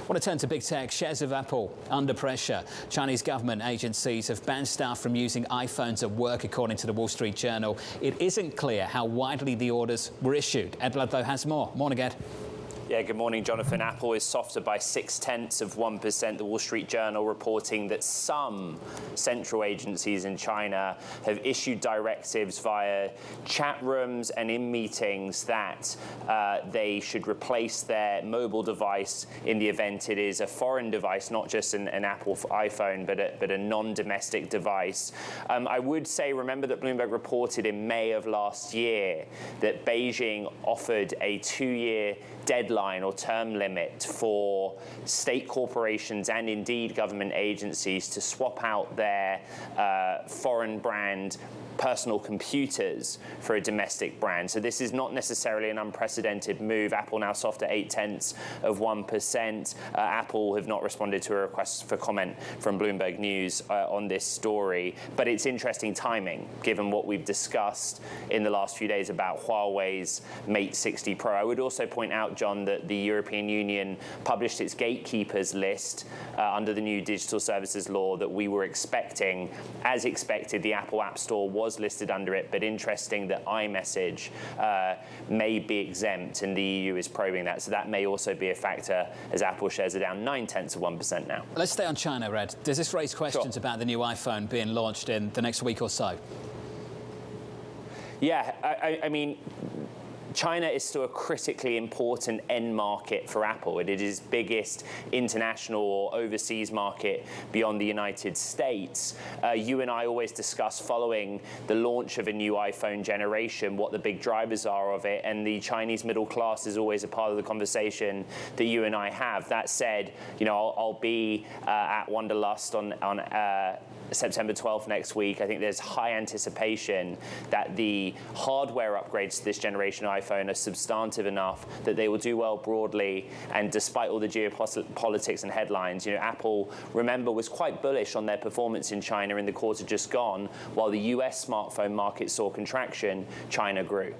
Want to turn to big tech. Shares of Apple under pressure. Chinese government agencies have banned staff from using iPhones at work, according to the Wall Street Journal. It isn't clear how widely the orders were issued. Ed Ludlow has more. Morning, Ed. Yeah, good morning, Jonathan. Apple is softer by 0.6%. The Wall Street Journal reporting that some central agencies in China have issued directives via chat rooms and in meetings that they should replace their mobile device in the event it is a foreign device, not just an Apple iPhone, but a non-domestic device. I would say, remember that Bloomberg reported in May of last year that Beijing offered a 2-year deadline or term limit for state corporations and indeed government agencies to swap out their foreign brand personal computers for a domestic brand. So this is not necessarily an unprecedented move. Apple now soft at 0.8%. Apple have not responded to a request for comment from Bloomberg News on this story. But it's interesting timing, given what we've discussed in the last few days about Huawei's Mate 60 Pro. I would also point out, John, that the European Union published its gatekeepers list under the new digital services law that we were expecting. As expected, the Apple App Store was listed under it, but interesting that iMessage may be exempt, and the EU is probing that. So that may also be a factor as Apple shares are down 0.9% now. Let's stay on China, Ed. Does this raise questions Sure. about the new iPhone being launched in the next week or so? Yeah, I mean, China is still a critically important end market for Apple. It is its biggest international or overseas market beyond the United States. You and I always discuss, following the launch of a new iPhone generation, what the big drivers are of it, and the Chinese middle class is always a part of the conversation that you and I have. That said, you know, I'll be at Wanderlust on September 12th next week. I think there's high anticipation that the hardware upgrades to this generation iPhone are substantive enough that they will do well broadly. And despite all the geopolitics and headlines, you know, Apple, remember, was quite bullish on their performance in China in the quarter just gone. While the US smartphone market saw contraction, China grew.